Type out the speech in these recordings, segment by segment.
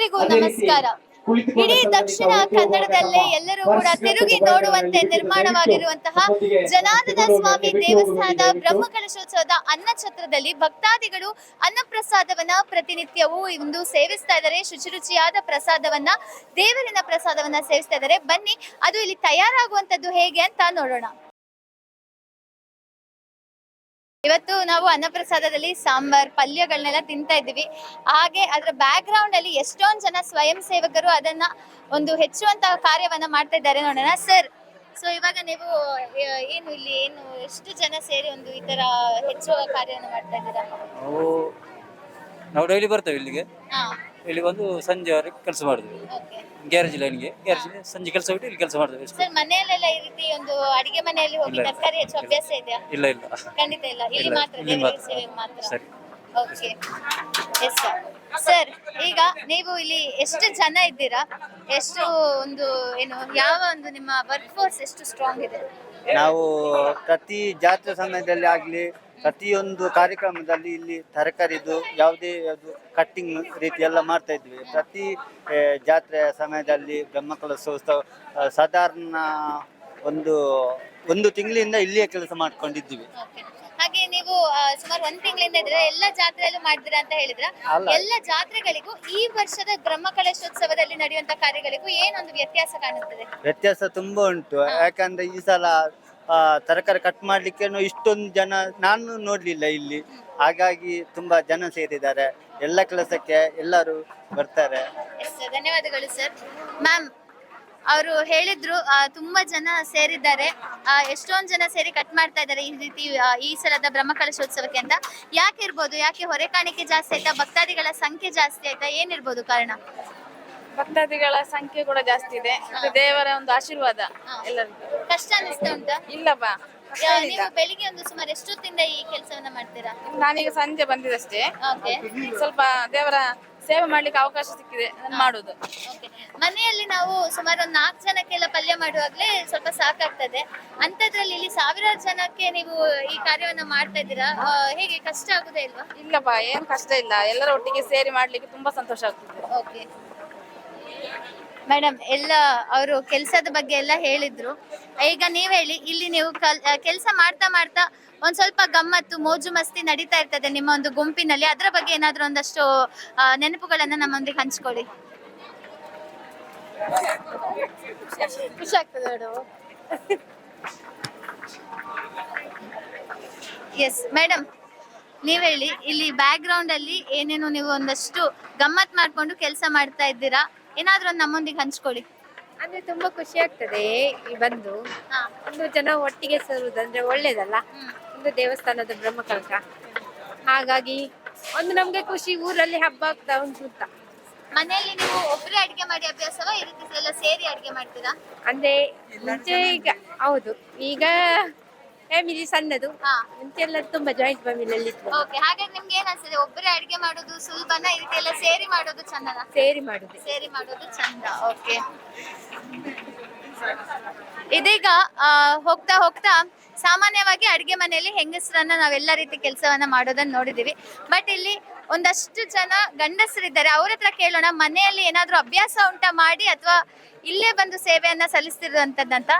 ಎಲ್ಲರಿಗೂ ನಮಸ್ಕಾರ. ಇಡೀ ದಕ್ಷಿಣ ಕನ್ನಡದಲ್ಲೇ ಎಲ್ಲರೂ ಕೂಡ ತಿರುಗಿ ನೋಡುವಂತೆ ನಿರ್ಮಾಣವಾಗಿರುವಂತಹ ಜನಾರ್ದನ ಸ್ವಾಮಿ ದೇವಸ್ಥಾನದ ಬ್ರಹ್ಮಕಲಶೋತ್ಸವದ ಅನ್ನಛತ್ರದಲ್ಲಿ ಭಕ್ತಾದಿಗಳು ಅನ್ನಪ್ರಸಾದವನ್ನ ಪ್ರತಿನಿತ್ಯವೂ ಇಂದು ಸೇವಿಸ್ತಾ ಇದ್ದಾರೆ. ಶುಚಿರುಚಿಯಾದ ಪ್ರಸಾದವನ್ನ, ದೇವರಿನ ಪ್ರಸಾದವನ್ನ ಸೇವಿಸ್ತಾ ಇದ್ದಾರೆ. ಬನ್ನಿ, ಅದು ಇಲ್ಲಿ ತಯಾರಾಗುವಂತದ್ದು ಹೇಗೆ ಅಂತ ನೋಡೋಣ. ಇವತ್ತು ನಾವು ಅನ್ನಪ್ರಸಾದದಲ್ಲಿ ಸಾಂಬಾರ್ ಪಲ್ಯಗಳನ್ನೆಲ್ಲ ತಿಂತಾ ಇದ್ದೀವಿ. ಹಾಗೆ ಅದರ ಬ್ಯಾಕ್ ಗ್ರೌಂಡ್ ಅಲ್ಲಿ ಎಷ್ಟೊಂದು ಜನ ಸ್ವಯಂ ಸೇವಕರು ಅದನ್ನ ಒಂದು ಹೆಚ್ಚುವಂತಹ ಕಾರ್ಯವನ್ನ ಮಾಡ್ತಾ ಇದ್ದಾರೆ. ನೋಡೋಣ ಸರ್. ಸೊ ಇವಾಗ ನೀವು ಏನು ಇಲ್ಲಿ ಎಷ್ಟು ಜನ ಸೇರಿ ಒಂದು ಈ ತರ ಹೆಚ್ಚುವ ಕಾರ್ಯವನ್ನು ಮಾಡ್ತಾ ಇದ್ದೀರಾ? ನಾವು ಡೈಲಿ ಬರ್ತೇವೆ ಇಲ್ಲಿಗೆ. ಇಲ್ಲಿ ಬಂದು ಸಂಜೆವರೆಗೆ ಕೆಲಸ ಮಾಡಿದ್ವಿ. ಗ್ಯಾರೇಜ್ ಲೈನ್ಗೆ ಸಂಜೆ ಕೆಲಸ ಬಿಟ್ಟು ಇಲ್ಲಿ ಕೆಲಸ ಮಾಡ್ತೇವೆ. ಸರ್, ಮನೆಯಲ್ಲೆಲ್ಲ ಈ ರೀತಿ ಒಂದು ಅಡಿಗೆ ಮನೆಯಲ್ಲಿ ಹೋಗಿ ತರಕಾರಿ ಹೆಚ್ಚು ಅಭ್ಯಾಸ ಇದೆಯಾ? ಇಲ್ಲ. ಖಂಡಿತ ಇಲ್ಲ. ಇಲ್ಲಿ ಮಾತ್ರ ದೇವರ ಸೇವೆ ಮಾತ್ರ. ಸರಿ, ಓಕೆ. ಎಸ್ ಸರ್, ಈಗ ನೀವು ಇಲ್ಲಿ ಎಷ್ಟು ಜನ ಇದ್ದೀರಾ? ಎಷ್ಟು ಒಂದು ಯಾವ ಒಂದು ನಿಮ್ಮ ವರ್ಕ್ ಫೋರ್ಸ್ ಎಷ್ಟು ಸ್ಟ್ರಾಂಗ್ ಇದೆ? ನಾವು ಪ್ರತಿ ಜಾತ್ರೆ ಸಮಯದಲ್ಲಿ ಆಗಲಿ ಪ್ರತಿಯೊಂದು ಕಾರ್ಯಕ್ರಮದಲ್ಲಿ ಇಲ್ಲಿ ತರಕಾರಿದು ಯಾವುದೇ ಅದು ಕಟ್ಟಿಂಗ್ ರೀತಿ ಎಲ್ಲ ಮಾಡ್ತಾ ಇದ್ವಿ. ಪ್ರತಿ ಜಾತ್ರೆಯ ಸಮಯದಲ್ಲಿ ಬ್ರಹ್ಮಕಲಶೋತ್ಸವ ಸಾಧಾರಣ ಒಂದು ತಿಂಗಳಿಂದ ಇಲ್ಲಿಯೇ ಕೆಲಸ ಮಾಡ್ಕೊಂಡಿದ್ದೀವಿ. ಹಾಗೆ ನೀವು ಸುಮಾರು 1 ತಿಂಗಳಿಂದ ಇದ್ರೆ ಎಲ್ಲ ಜಾತ್ರೆಯಲ್ಲೂ ಮಾಡಿದಿರಾ ಅಂತ ಹೇಳಿದ್ರ? ಎಲ್ಲ ಜಾತ್ರೆಗಳಿಗೂ ಈ ವರ್ಷದ ಬ್ರಹ್ಮಕಲಶೋತ್ಸವದಲ್ಲಿ ನಡೆಯುವಂತ ಕಾರ್ಯಗಳಿಗೂ ಏನೊಂದು ವ್ಯತ್ಯಾಸ ಕಾಣುತ್ತದೆ? ವ್ಯತ್ಯಾಸ ತುಂಬಾ ಉಂಟು. ಯಾಕಂದ್ರೆ ಈ ಸಲ ತರಕಾರಿ ಕಟ್ ಮಾಡ್ಲಿಕ್ಕೆ ಇಷ್ಟೊಂದು ಜನ ನಾನು ನೋಡ್ಲಿಲ್ಲ ಇಲ್ಲಿ. ಹಾಗಾಗಿ ತುಂಬಾ ಜನ ಸೇರಿದ್ದಾರೆ. ಎಲ್ಲ ಕೆಲಸಕ್ಕೆ ಎಲ್ಲರೂ ಬರ್ತಾರೆ. ಧನ್ಯವಾದಗಳು ಸರ್. ಮ್ಯಾಮ್, ಅವರು ಹೇಳಿದ್ರು ತುಂಬಾ ಜನ ಸೇರಿದ್ದಾರೆ, ಎಷ್ಟೊಂದು ಜನ ಸೇರಿ ಕಟ್ ಮಾಡ್ತಾ ಇದ್ದಾರೆ ಈ ರೀತಿ ಈ ಸಲದ ಬ್ರಹ್ಮಕಲಶೋತ್ಸವಕ್ಕೆ ಅಂತ. ಯಾಕೆ ಇರ್ಬೋದು? ಯಾಕೆ ಹೊರೆ ಕಾಣಿಕೆ ಜಾಸ್ತಿ ಆಯ್ತಾ? ಭಕ್ತಾದಿಗಳ ಸಂಖ್ಯೆ ಜಾಸ್ತಿ ಆಯ್ತಾ? ಏನಿರ್ಬೋದು ಕಾರಣ? ಭಕ್ತಾದಿಗಳ ಸಂಖ್ಯೆ ಕೂಡ ಜಾಸ್ತಿ ಇದೆ. ದೇವರ ಒಂದು ಆಶೀರ್ವಾದ ಎಲ್ಲರಿಗೂ. ಕಷ್ಟ ಅನಿಸ್ತಾ ಉಂಟಾ? ಇಲ್ಲಪ್ಪ, ನೀವು ಬೆಳಿಗ್ಗೆ ಒಂದು ಸುಮಾರು ಎಷ್ಟೊತ್ತಿಂದ ಈ ಕೆಲಸವನ್ನ ಮಾಡ್ತೀರಾ? ನಾನೀಗ ಸಂಜೆ ಬಂದಿದಷ್ಟೇ. ಸ್ವಲ್ಪ ದೇವರ ಸೇವೆ ಮಾಡ್ಲಿಕ್ಕೆ ಅವಕಾಶ ಸಿಕ್ಕಿದೆ, ಮಾಡುದು. ಮನೆಯಲ್ಲಿ ನಾವು ಸುಮಾರು 4 ಜನಕ್ಕೆಲ್ಲ ಪಲ್ಯ ಮಾಡುವಾಗ್ಲೇ ಸ್ವಲ್ಪ ಸಾಕಾಗ್ತದೆ. ಅಂತದ್ರಲ್ಲಿ ಇಲ್ಲಿ ಸಾವಿರಾರು ಜನಕ್ಕೆ ನೀವು ಈ ಕಾರ್ಯವನ್ನ ಮಾಡ್ತಾ ಇದ್ದೀರಾ. ಹೇಗೆ ಕಷ್ಟ ಆಗುದೇ ಇಲ್ವಾ? ಇಲ್ಲಪ್ಪ, ಏನ್ ಕಷ್ಟ ಇಲ್ಲ. ಎಲ್ಲರ ಒಟ್ಟಿಗೆ ಸೇರಿ ಮಾಡ್ಲಿಕ್ಕೆ ತುಂಬಾ ಸಂತೋಷ ಆಗ್ತದೆ. ಓಕೆ ಮೇಡಮ್, ಎಲ್ಲ ಅವರು ಕೆಲಸದ ಬಗ್ಗೆ ಎಲ್ಲ ಹೇಳಿದ್ರು. ಈಗ ನೀವ್ ಹೇಳಿ, ಇಲ್ಲಿ ನೀವು ಕೆಲಸ ಮಾಡ್ತಾ ಮಾಡ್ತಾ ಒಂದ್ ಸ್ವಲ್ಪ ಗಮ್ಮತ್ತು ಮೋಜು ಮಸ್ತಿ ನಡೀತಾ ಇರ್ತದೆ ನಿಮ್ಮ ಒಂದು ಗುಂಪಿನಲ್ಲಿ. ಅದ್ರ ಬಗ್ಗೆ ಏನಾದ್ರೂ ಒಂದಷ್ಟು ನೆನಪುಗಳನ್ನ ನಮ್ಮೊಂದಿಗೆ ಹಂಚ್ಕೊಳ್ಳಿ. ಖುಷಿ ಆಗ್ತದೆ ಮೇಡಮ್. ಎಸ್ ಮೇಡಮ್, ನೀವ್ ಹೇಳಿ, ಇಲ್ಲಿ ಬ್ಯಾಕ್ ಗ್ರೌಂಡ್ ಅಲ್ಲಿ ಏನೇನು ನೀವು ಒಂದಷ್ಟು ಗಮ್ಮತ್ ಮಾಡ್ಕೊಂಡು ಕೆಲಸ ಮಾಡ್ತಾ ಇದ್ದೀರಾ, ಏನಾದ್ರೂ ಒಂದು ನಮ್ಮೊಂದಿಗೆ ಹಂಚ್ಕೊಳ್ಳಿ. ಅಂದ್ರೆ ತುಂಬಾ ಖುಷಿ ಆಗ್ತದೆ ಬಂದು ಒಂದು ಜನ ಒಟ್ಟಿಗೆ ಸೇರುವುದಂದ್ರೆ ಒಳ್ಳೇದಲ್ಲ. ಒಂದು ದೇವಸ್ಥಾನದ ಬ್ರಹ್ಮಕಲಶ, ಹಾಗಾಗಿ ಒಂದು ನಮ್ಗೆ ಖುಷಿ. ಊರಲ್ಲಿ ಹಬ್ಬ ಆಗ್ತಾ ಉಂಟು ಅಂತ. ಮನೆಯಲ್ಲಿ ನೀವು ಒಬ್ಬರೇ ಅಡಿಗೆ ಮಾಡಿ ಅಭ್ಯಾಸವಾ? ಈ ರೀತಿ ಎಲ್ಲ ಸೇರಿ ಅಡಿಗೆ ಮಾಡ್ತೀರಾ? ಅಂದ್ರೆ ಮುಂಚೆ ಈಗ ಹೌದು, ಈಗ ಫ್ಯಾಮಿಲಿ ಸಣ್ಣದು. ಮುಂಚೆ ಎಲ್ಲ ತುಂಬಾ ಜಾಯಿಂಟ್ ಫ್ಯಾಮಿಲಿಯಲ್ಲಿ ಇತ್ತು. ಓಕೆ, ಹಾಗಾಗಿ ನಿಮ್ಗೆ ಏನ್ ಅನ್ಸುತ್ತೆ? ಒಬ್ಬರೇ ಅಡಿಗೆ ಮಾಡೋದು ಸುಲಭನ, ಈ ರೀತಿ ಎಲ್ಲ ಸೇರಿ ಮಾಡೋದು ಚಂದನ? ಸೇರಿ ಮಾಡೋದು ಚಂದ. ಓಕೆ, ಇದೀಗ ಹೋಗ್ತಾ ಹೋಗ್ತಾ ಸಾಮಾನ್ಯವಾಗಿ ಅಡಿಗೆ ಮನೆಯಲ್ಲಿ ಹೆಂಗಸರನ್ನ ನಾವೆಲ್ಲ ರೀತಿ ಕೆಲಸವನ್ನ ಮಾಡೋದನ್ನ ನೋಡಿದೀವಿ. ಬಟ್ ಇಲ್ಲಿ ಒಂದಷ್ಟು ಜನ ಗಂಡಸರಿದ್ದಾರೆ. ಅವ್ರ ಹತ್ರ ಕೇಳೋಣ, ಮನೆಯಲ್ಲಿ ಏನಾದ್ರೂ ಅಭ್ಯಾಸ ಉಂಟಾ ಮಾಡಿ, ಅಥವಾ ಇಲ್ಲೇ ಬಂದು ಸೇವೆಯನ್ನ ಸಲ್ಲಿಸ್ತಿರುವಂತದ್ದಂತ.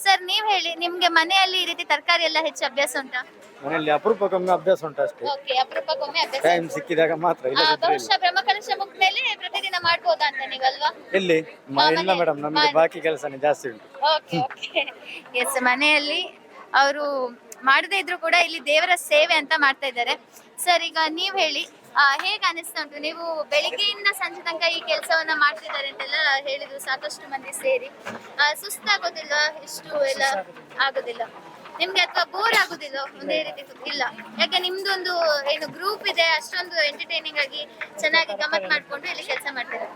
ಸರ್, ನೀವ್ ಹೇಳಿ, ನಿಮ್ಗೆ ಮನೆಯಲ್ಲಿ ಈ ರೀತಿ ತರಕಾರಿ ಎಲ್ಲ ಹೆಚ್ಚು ಅಭ್ಯಾಸ ಉಂಟಾ? ಮನೆಯಲ್ಲಿ ಅಪರೂಪಕ್ಕೊಮ್ಮೆ ಅಭ್ಯಾಸ ಉಂಟು ಅಷ್ಟೇ. ಓಕೆ, ಅಪರೂಪಕ್ಕೊಮ್ಮೆ ಅಭ್ಯಾಸ. ಟೈಮ್ ಸಿಕ್ಕಿದಾಗ ಮಾತ್ರ. ಬಹುಶಃ ಬ್ರಹ್ಮಕಲಶ ಮುಗಿದ ಮೇಲೆ ಪ್ರತಿದಿನ ಮಾಡ್ಬೋದಾ ಅಂತ ನೀವಲ್ವಾ? ಇಲ್ಲಿ ಇಲ್ಲ ಮೇಡಮ್, ನಮಗೆ ಬಾಕಿ ಕೆಲಸನೇ ಜಾಸ್ತಿ ಉಂಟು. Okay okay, yes. ಮನೆಯಲ್ಲಿ ಅವರು ಮಾಡದೇ ಇದ್ರು ಕೂಡ ಇಲ್ಲಿ ದೇವರ ಸೇವೆ ಅಂತ ಮಾಡ್ತಾ ಇದ್ದಾರೆ. ಸರ್, ಈಗ ನೀವ್ ಹೇಳಿ, ಹೇಗೆ ಅನಿಸ್ತಾ ಉಂಟು? ನೀವು ಬೆಳಿಗ್ಗೆಯಿಂದ ಸಂಜೆ ತನಕ ಈ ಕೆಲಸವನ್ನ ಮಾಡ್ತಿದ್ದಾರೆ ಅಂತೆಲ್ಲ ಹೇಳಿದ್ರು, ಸಾಕಷ್ಟು ಮಂದಿ ಸೇರಿ. ಸುಸ್ತಾಗೋದಿಲ್ಲ? ಇಷ್ಟು ಎಲ್ಲ ಆಗೋದಿಲ್ಲ ನಿಮ್ಗೆ? ಅಥವಾ ಬೋರ್ ಆಗುದಿಲ್ಲ? ಒಂದೇ ರೀತಿ ಇಲ್ಲ, ಯಾಕೆ ನಿಮ್ದೊಂದು ಗ್ರೂಪ್ ಇದೆ, ಅಷ್ಟೊಂದು ಎಂಟರ್ಟೈನಿಂಗ್ ಆಗಿ ಚೆನ್ನಾಗಿ ಗಮ್ಮತ್ ಮಾಡ್ಕೊಂಡು ಇಲ್ಲಿ ಕೆಲಸ ಮಾಡ್ತಾರೆ.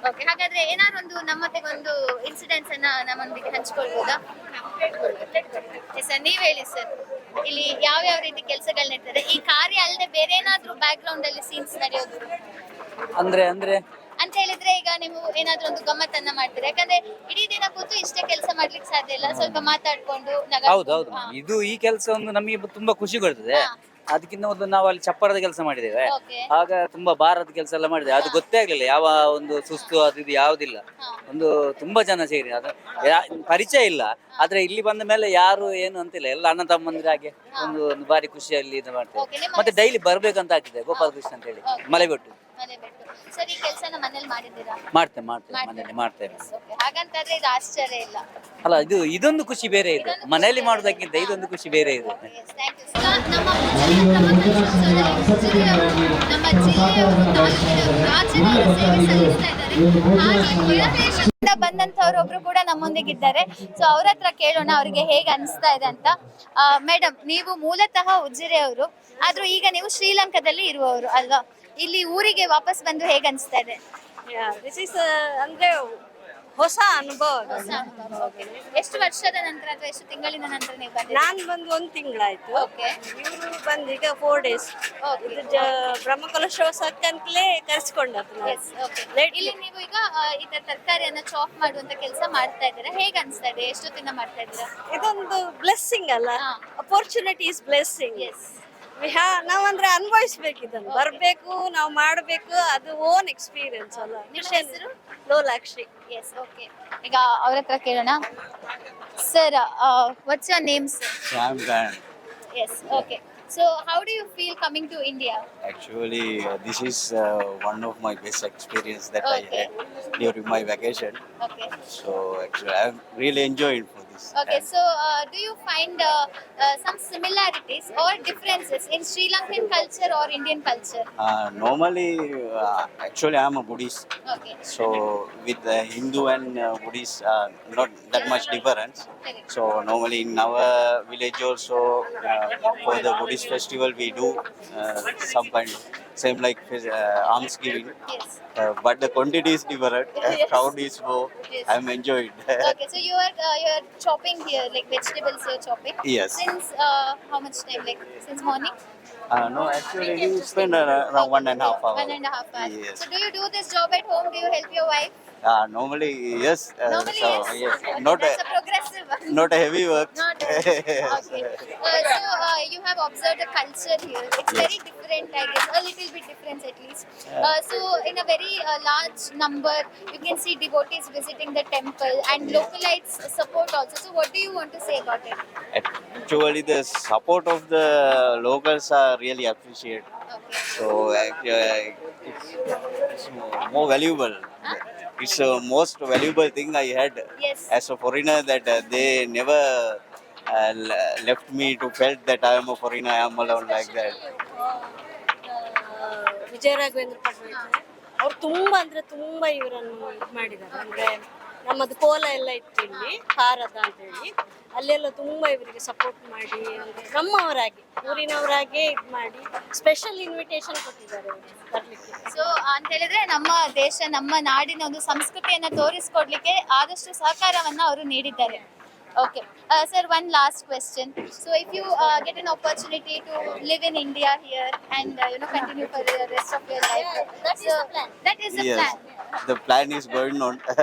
ಓಕೆ, ಹಾಗಾದ್ರೆ ಏನಾದ್ರು ಒಂದು ನಮ್ಮೊಟ್ಟಿಗೆ ಒಂದು ಇನ್ಸಿಡೆನ್ಸ್ ಅನ್ನ ನಮ್ಮೊಂದಿಗೆ ಹಂಚ್ಕೊಳ್ಬೋದಾ? ಸರ್, ನೀವ್ ಹೇಳಿ ಸರ್, ಇಲ್ಲಿ ಯಾವ ರೀತಿ ಕೆಲಸಗಳು ನಡೀತದೆ? ಈ ಕಾರ್ಯ ಅಲ್ಲದೆ ಬೇರೆ ಏನಾದ್ರು ಬ್ಯಾಕ್ ಗ್ರೌಂಡ್ ಅಲ್ಲಿ ಸೀನ್ಸ್ ನಡೆಯೋದು ಅಂದ್ರೆ ಅಂತ ಹೇಳಿದ್ರೆ, ಈಗ ನೀವು ಏನಾದ್ರೂ ಒಂದು ಗಮ್ಮತ್ತನ್ನ ಮಾಡ್ತೀರಾ? ಯಾಕಂದ್ರೆ ಇಡೀ ದಿನ ಕೂತು ಇಷ್ಟೇ ಕೆಲಸ ಮಾಡ್ಲಿಕ್ಕೆ ಸಾಧ್ಯ ಇಲ್ಲ, ಸ್ವಲ್ಪ ಮಾತಾಡ್ಕೊಂಡು ಹೌದೌದು, ಇದು ಈ ಕೆಲಸ ಒಂದು ನಮಗೆ ತುಂಬಾ ಖುಷಿ ಕೊಡ್ತದೆ. ಅದಕ್ಕಿಂತ ಮೊದಲು ನಾವು ಅಲ್ಲಿ ಚಪ್ಪರದ ಕೆಲಸ ಮಾಡಿದ್ದೇವೆ. ಓಕೆ. ಆಗ ತುಂಬಾ ಭಾರದ ಕೆಲಸ ಎಲ್ಲ ಮಾಡಿದೆ. ಅದು ಗೊತ್ತೇ ಆಗ್ಲಿಲ್ಲ ಯಾವ ಒಂದು ಸುಸ್ತು ಅದು ಇದು ಯಾವುದಿಲ್ಲ. ಒಂದು ತುಂಬಾ ಜನ ಸೇರಿ ಅದು ಪರಿಚಯ ಇಲ್ಲ. ಆದ್ರೆ ಇಲ್ಲಿ ಬಂದ ಮೇಲೆ ಯಾರು ಏನು ಅಂತಿಲ್ಲ, ಎಲ್ಲ ಅಣ್ಣ ತಮ್ಮಂದಿರ ಹಾಗೆ ಒಂದು ಬಾರಿ ಖುಷಿಯಲ್ಲಿ ಇದು ಮಾಡ್ತೇವೆ. Okay, ನಿಮ್ಮ ಮತ್ತೆ ಡೈಲಿ ಬರ್ಬೇಕಂತ ಆಗ್ತದೆ ಗೋಪಾಲಕೃಷ್ಣ ಅಂತ ಹೇಳಿ ಮಲೆಬೆಟ್ಟು. ಮನೆ ಬಿಟ್ಟು ಸರ್ ಈ ಕೆಲಸನ ಮನೇಲಿ ಮಾಡಿದ್ದೀರಾ? ಮಾಡ್ತೇವೆ ಮನೆಯಲ್ಲಿ ಮಾಡ್ತೇವೆ. ಓಕೆ, ಹಾಗಂತಾದ್ರೆ ಇದು ಆಶ್ಚರ್ಯ ಇಲ್ಲ. ಅಲ್ಲ ಇದೊಂದು ಖುಷಿ ಬೇರೆ ಇದೆ, ಮನೆಯಲ್ಲಿ ಮಾಡೋದಕ್ಕಿಂತ ಇದೊಂದು ಖುಷಿ ಬೇರೆ ಇದೆ. Thank you. ನಮ್ಮ ಉಜಿರೆಯ ಬ್ರಹ್ಮಕಲಶೋತ್ಸವದಲ್ಲಿ ಉಜಿರೆಯವರು, ನಮ್ಮ ಜಿಲ್ಲೆಯವರು, ತಾಲೂಕಿನವರು, ರಾಜ್ಯದವರು ಸೇವೆ ಸಲ್ಲಿಸ್ತಾ ಇದ್ದಾರೆ. ಹಾಗೆ ಹೊರದೇಶದಿಂದ ಬಂದಂತವ್ರು ಒಬ್ರು ಕೂಡ ನಮ್ಮೊಂದಿಗಿದ್ದಾರೆ. ಸೊ ಅವ್ರ ಹತ್ರ ಕೇಳೋಣ ಅವ್ರಿಗೆ ಹೇಗೆ ಅನಿಸ್ತಾ ಇದೆ ಅಂತ. ಮೇಡಮ್, ನೀವು ಮೂಲತಃ ಉಜಿರೆಯವರು, ಆದ್ರೂ ಈಗ ನೀವು ಶ್ರೀಲಂಕಾದಲ್ಲಿ ಇರುವವರು ಅಲ್ವಾ? ಇಲ್ಲಿ ಊರಿಗೆ ವಾಪಸ್ ಬಂದು ಹೇಗೆ ಅನಿಸ್ತಾ ಇದೆ? ದಿಸ್ ಇಸ್ ಅಂದ್ರೆ ಹೊಸ ಅನುಭವ. Okay. ಎಷ್ಟು ವರ್ಷದ ನಂತರ ಅಥವಾ ಎಷ್ಟು ತಿಂಗಳಿನ ನಂತರ ನೀವು ಬಂದಿದ್ದೀರಾ? ನಾನ್ ಬಂದು 1 ತಿಂಗಳಾಯ್ತು. ಓಕೆ. ಇವರು ಬಂದು ಈಗ 4 ಡೇಸ್. ಬ್ರಹ್ಮಕಲಶೋತ್ಸವಕ್ಕಂತಲೇ ಕರೆಸ್ಕೊಂಡದ್ದು ನಾವು. Yes, okay. ಇಲ್ಲಿ ನೀವು ಈಗ ಈ ತರ ತರಕಾರಿಯನ್ನ ಚಾಪ್ ಮಾಡುವಂತ ಕೆಲಸ ಮಾಡ್ತಾ ಇದ್ದೀರಾ, ಹೇಗೆ ಅನಿಸ್ತಾ ಇದೆ? ಎಷ್ಟೊತ್ತಿಂದ ಮಾಡ್ತಾ ಇದ್ದೀರಾ? ಇದೊಂದು ಬ್ಲೆಸ್ಸಿಂಗ್ ಅಲ್ಲ, ಅಪರ್ಚುನಿಟಿ ಇಸ್ ಬ್ಲೆಸ್ಸಿಂಗ್. ಎಸ್. ನಾವಂದ್ರೆ ಅನುಭವಿಸ್ಬೇಕು, ಇದನ್ನು ಬರ್ಬೇಕು, ನಾವು ಮಾಡ್ಬೇಕು, ಅದು ಓನ್ ಎಕ್ಸ್ಪೀರಿಯನ್ಸ್ ಅಲ್ಲ. ನಿಮ್ಮ ಹೆಸರು? ಲೋಲಾಕ್ಷಿ. Yes, okay. ಈಗ ಅವ್ರ ಹತ್ರ ಕೇಳೋಣ. Sir, what's your name sir? Sam Brand. Yes, okay. So how do you feel coming to India? Actually, this is one of my best experience that Okay. I had during my vacation. Okay. So actually, I'm really enjoying for this. Okay, And, so do you find some similarities or differences in Sri Lankan culture or Indian culture? normally, actually, I'm a Buddhist. Okay. So with Hindu and Buddhist, not that much difference. Correct. So normally in our village also, for the Buddhist festival, we do some kind of same like almsgiving. Yes. But the quantity is different. Yes. Crowd is more. Yes. I'm enjoying. Okay, so you are chopping here, like vegetables you're chopping. Yes. Since how much time? Like since morning? No, actually, we spend around 1.5 hours. 1.5 hours. Yes. So do you do this job at home? Do you help your wife? Normally, yes. Normally, so, yes. yes. Okay, Not that's a progressive one. not a heavy work. Not okay. So you have observed the culture here. It's very different, I guess, a little bit different at least. So in a very large number, you can see devotees visiting the temple and localites support also. So what do you want to say about it? Actually, the support of the locals are really appreciated. Okay. So it's more valuable. It's the most valuable thing I had Yes. as a foreigner, that they never left me to felt that I am a foreigner, I am alone like that. ವಿಜಯ ರಾಘವೇಂದ್ರ ಪಟ್ನಾಯಕ್ ಅವ್ರು ತುಂಬಾ ಅಂದ್ರೆ ತುಂಬಾ ಇವರನ್ನು ಇದು ಮಾಡಿದ್ದಾರೆ. ಅಂದ್ರೆ ನಮ್ಮದು ಕೋಲ ಎಲ್ಲ ಇತ್ತು ಇಲ್ಲಿ ಭಾರತ ಅಂತ ಹೇಳಿ, ಅಲ್ಲೆಲ್ಲ ತುಂಬಾ ಇವರಿಗೆ ಸಪೋರ್ಟ್ ಮಾಡಿ, ಅಂದ್ರೆ ನಮ್ಮವರಾಗಿ ಊರಿನವರಾಗೆ ಇದು ಮಾಡಿ ಸ್ಪೆಷಲ್ ಇನ್ವಿಟೇಷನ್ ಕೊಟ್ಟಿದ್ದಾರೆ ಬರ್ಲಿಕ್ಕೆ. ಸೊ ಅಂತ ಹೇಳಿದ್ರೆ ನಮ್ಮ ದೇಶ, ನಮ್ಮ ನಾಡಿನ ಒಂದು ಸಂಸ್ಕೃತಿಯನ್ನ ತೋರಿಸ್ಕೊಡ್ಲಿಕ್ಕೆ ಆದಷ್ಟು ಸಹಕಾರವನ್ನ ಅವರು ನೀಡಿದ್ದಾರೆ. Okay. Sir, one last question. So, if you get an opportunity to live in India here and continue for the rest of your life, that is the plan. That is the Yes, plan. the plan is going on.